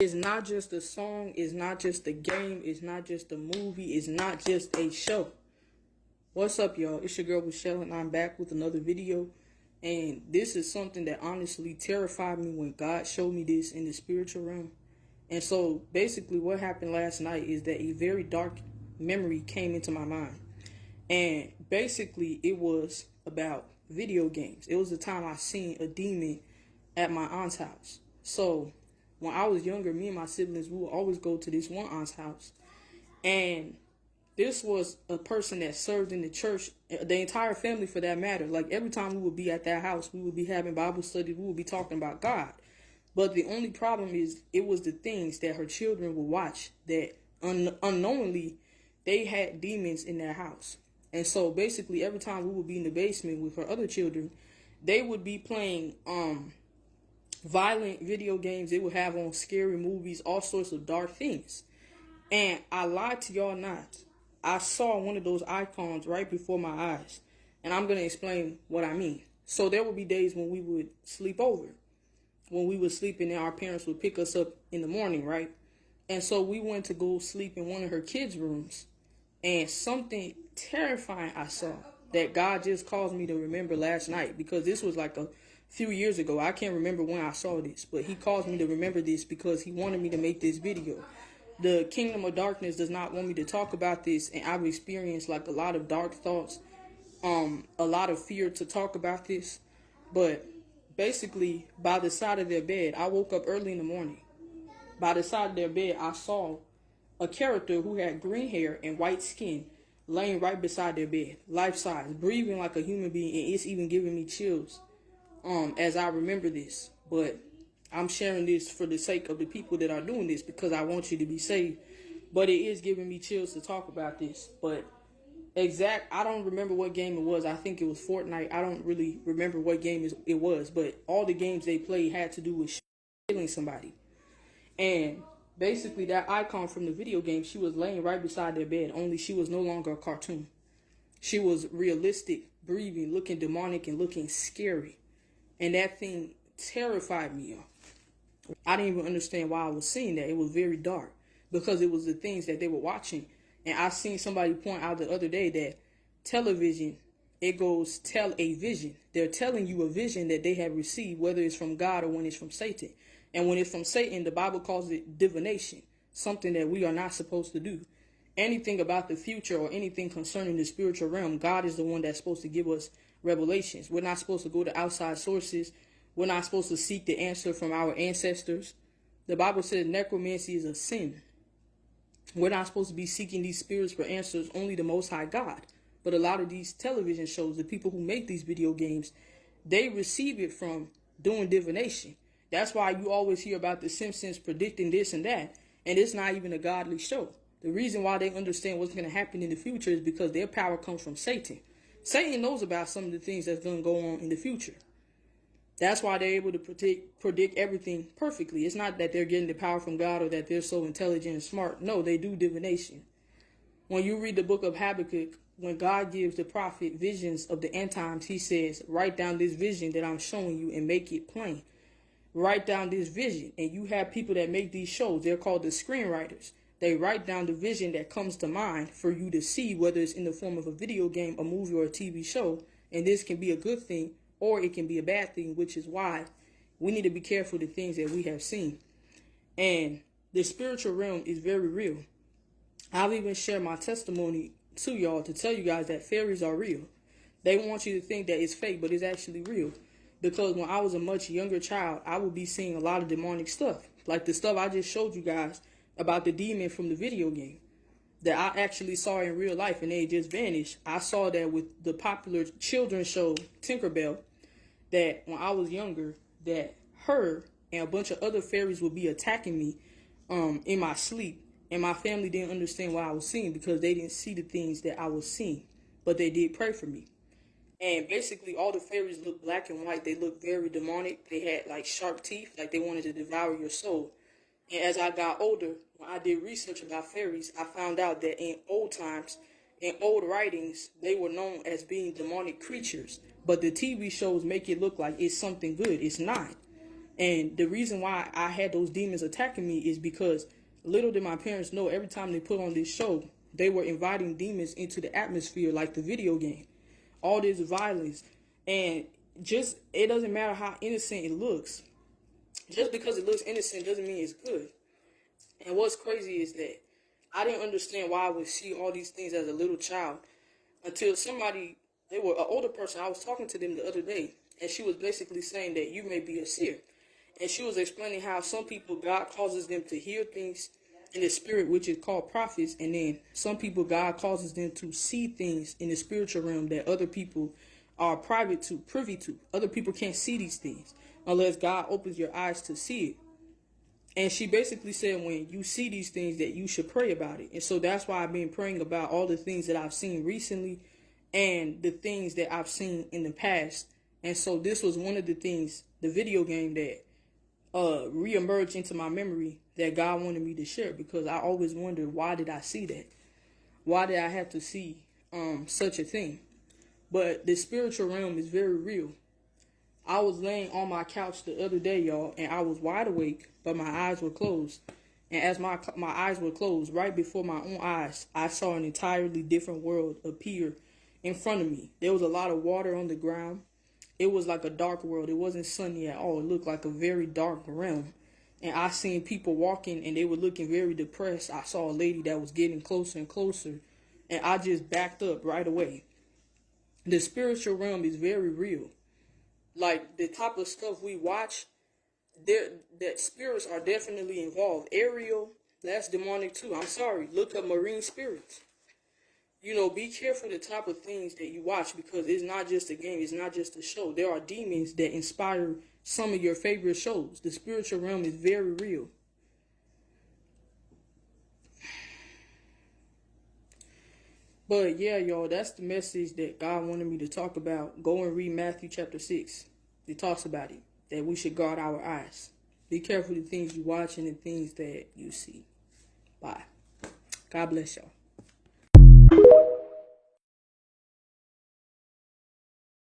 It's not just a song, it's not just a game, it's not just a movie, it's not just a show. What's up, y'all? It's your girl Michelle, and I'm back with another video. And this is something that honestly terrified me when God showed me this in the spiritual realm. And so basically what happened last night is that a very dark memory came into my mind. And basically it was about video games. It was the time I seen a demon at my aunt's house. So when I was younger, me and my siblings, we would always go to this one aunt's house. And this was a person that served in the church, the entire family for that matter. Like every time we would be at that house, we would be having Bible study, we would be talking about God. But the only problem is it was the things that her children would watch that unknowingly they had demons in their house. And so basically every time we would be in the basement with her other children, they would be playing violent video games. They would have on scary movies, all sorts of dark things. And I lied to y'all not. I saw one of those icons right before my eyes. And I'm going to explain what I mean. So there would be days when we would sleep over. When we would sleep and then our parents would pick us up in the morning, right? And so we went to go sleep in one of her kids' rooms. And something terrifying I saw that God just caused me to remember last night. Because this was like a few years ago. I can't remember when I saw this, but he caused me to remember this because he wanted me to make this video. The Kingdom of Darkness does not want me to talk about this, and I've experienced like a lot of dark thoughts, a lot of fear to talk about this. But basically, by the side of their bed, I woke up early in the morning. By the side of their bed, I saw a character who had green hair and white skin laying right beside their bed, life size, breathing like a human being, and it's even giving me chills as I remember this. But I'm sharing this for the sake of the people that are doing this because I want you to be saved. But it is giving me chills to talk about this. But I don't remember what game it was. I think it was Fortnite. I don't really remember what game it was. But all the games they played had to do with killing somebody. And basically that icon from the video game, she was laying right beside their bed. Only she was no longer a cartoon. She was realistic, breathing, looking demonic, and looking scary. And that thing terrified me, y'all. I didn't even understand why I was seeing that. It was very dark because it was the things that they were watching. And I seen somebody point out the other day that television, it goes tell a vision. They're telling you a vision that they have received, whether it's from God or when it's from Satan. And when it's from Satan, the Bible calls it divination, something that we are not supposed to do. Anything about the future or anything concerning the spiritual realm, God is the one that's supposed to give us revelations. We're not supposed to go to outside sources. We're not supposed to seek the answer from our ancestors. The Bible says necromancy is a sin. We're not supposed to be seeking these spirits for answers, only the Most High God. But a lot of these television shows, the people who make these video games, they receive it from doing divination. That's why you always hear about the Simpsons predicting this and that. And it's not even a godly show. The reason why they understand what's going to happen in the future is because their power comes from Satan. Satan knows about some of the things that's going to go on in the future. That's why they're able to predict everything perfectly. It's not that they're getting the power from God or that they're so intelligent and smart. No, they do divination. When you read the book of Habakkuk, when God gives the prophet visions of the end times, he says, write down this vision that I'm showing you and make it plain. Write down this vision. And you have people that make these shows. They're called the screenwriters. They write down the vision that comes to mind for you to see, whether it's in the form of a video game, a movie, or a TV show. And this can be a good thing or it can be a bad thing, which is why we need to be careful of the things that we have seen. And the spiritual realm is very real. I'll even share my testimony to y'all to tell you guys that fairies are real. They want you to think that it's fake, but it's actually real. Because when I was a much younger child, I would be seeing a lot of demonic stuff. Like the stuff I just showed you guys about the demon from the video game that I actually saw in real life and they just vanished. I saw that with the popular children's show, Tinkerbell, that when I was younger, that her and a bunch of other fairies would be attacking me in my sleep. And my family didn't understand what I was seeing because they didn't see the things that I was seeing. But they did pray for me. And basically all the fairies looked black and white. They looked very demonic. They had like sharp teeth, like they wanted to devour your soul. And as I got older, when I did research about fairies, I found out that in old times, in old writings, they were known as being demonic creatures. But the TV shows make it look like it's something good. It's not. And the reason why I had those demons attacking me is because little did my parents know, every time they put on this show, they were inviting demons into the atmosphere like the video game. All this violence. And just, it doesn't matter how innocent it looks. Just because it looks innocent doesn't mean it's good. And what's crazy is that I didn't understand why I would see all these things as a little child until somebody, they were an older person. I was talking to them the other day, and she was basically saying that you may be a seer. And she was explaining how some people, God causes them to hear things in the spirit, which is called prophets, and then some people, God causes them to see things in the spiritual realm that other people are privy to. Other people can't see these things unless God opens your eyes to see it. And she basically said when you see these things that you should pray about it. And so that's why I've been praying about all the things that I've seen recently and the things that I've seen in the past. And so this was one of the things, the video game that reemerged into my memory that God wanted me to share, because I always wondered, why did I see that? Why did I have to see such a thing? But the spiritual realm is very real. I was laying on my couch the other day, y'all, and I was wide awake, but my eyes were closed. And as my eyes were closed, right before my own eyes, I saw an entirely different world appear in front of me. There was a lot of water on the ground. It was like a dark world. It wasn't sunny at all. It looked like a very dark realm. And I seen people walking, and they were looking very depressed. I saw a lady that was getting closer and closer, and I just backed up right away. The spiritual realm is very real. Like, the type of stuff we watch, that spirits are definitely involved. Ariel, that's demonic too. I'm sorry. Look up marine spirits. You know, be careful the type of things that you watch, because it's not just a game. It's not just a show. There are demons that inspire some of your favorite shows. The spiritual realm is very real. But yeah, y'all, that's the message that God wanted me to talk about. Go and read Matthew chapter 6. It talks about it, that we should guard our eyes. Be careful the things you watch and the things that you see. Bye. God bless y'all.